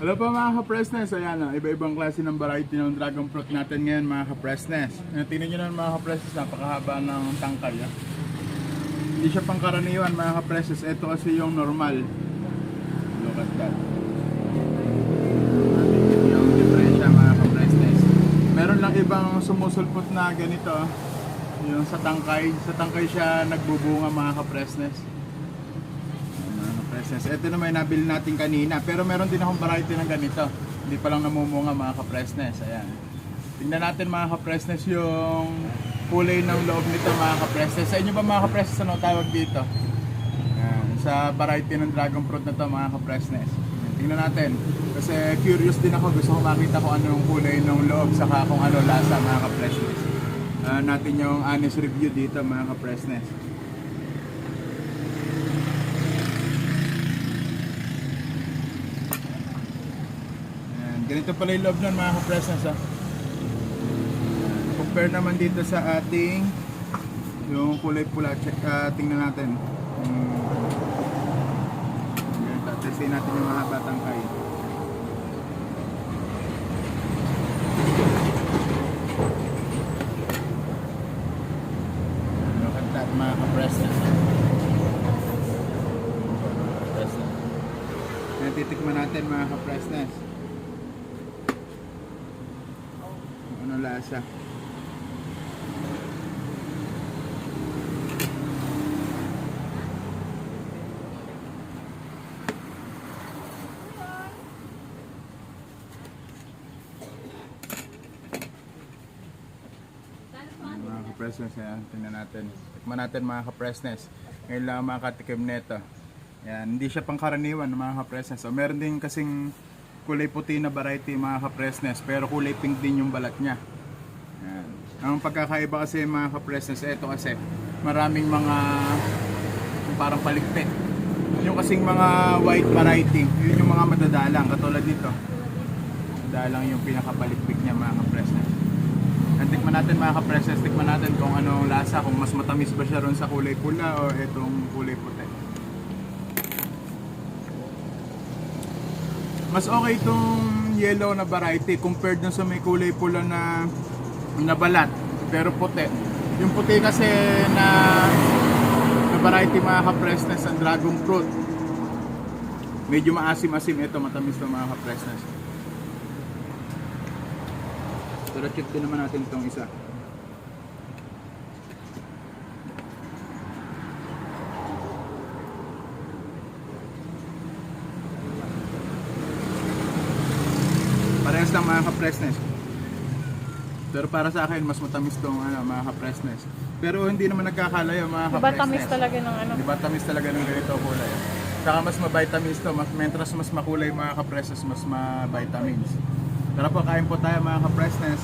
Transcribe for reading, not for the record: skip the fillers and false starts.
Hello po mga ka-Presnes, ayan iba-ibang klase ng variety ng dragon fruit natin ngayon mga ka-Presnes. Tingnan nyo naman mga ka-Presnes, napakahaba ng tangkay. Hindi siya pangkaraniwan mga ka-Presnes, ito kasi yung normal. Look at that. Natin yung diferensya mga ka-Presnes. Meron lang ibang sumusulpot na ganito, yung sa tangkay siya nagbubunga mga ka-Presnes. Ito naman nabili natin kanina, pero meron din akong variety ng ganito. Hindi pa lang namumunga mga ka-Presnes. Ayan. Tingnan natin mga ka-Presnes yung kulay ng loob nito mga ka-Presnes. Sa inyo ba mga ka-Presnes ano tawag dito? Ayan. Sa variety ng dragon fruit na to mga ka-Presnes. Tingnan natin. Kasi curious din ako. Gusto ko makita kung ano yung kulay ng loob saka kung ano lasa mga ka-Presnes. Natin yung honest review dito mga ka-Presnes. Ganito pala yung loob nun mga ka-Presnes ha. Compare naman dito sa ating yung kulay pula. Tingnan natin. Testin natin yung mga batang kay. Look at that mga ka-Presnes. Titikman natin mga ka-Presnes. Ano lasa? Mga ka-Presnes, tingnan natin. Tikman natin mga ka-Presnes. Ngayon lang makatikim nito. Yan, hindi siya pangkaraniwan mga ka-Presnes. So, meron din kasing kulay puti na variety mga ka-Presnes, pero kulay pink din yung balat niya. Yan. Ang pagkakaiba kasi mga ka-Presnes, ito kasi maraming mga parang paligpit. Yung kasing mga white variety, yun yung mga madadalang katulad nito. Madalang yung pinakapaligpit niya mga ka-Presnes. Tikman natin mga ka-Presnes, tikman natin kung anong lasa, kung mas matamis ba siya ron sa kulay pula o itong kulay puti. Mas okay itong yellow na variety compared dun sa may kulay pula na balat pero puti. Yung puti kasi na variety mga ka-Presnes ang dragon fruit. Medyo maasim-asim ito, matamis na mga ka-Presnes. Pero check din naman natin itong isa. Parehas lang mga ka-Presnes. Pero para sa akin mas matamis tong mga ka-Presnes. Pero hindi naman nagkakalayo mga ka-Presnes. Diba tamis talaga ng ano? Diba tamis talaga ng ganito kulay. Saka mas ma-vitamins to, mentras mas makulay mga ka-Presnes, mas ma-vitamins. Tara po, kain po tayo mga ka-Presnes.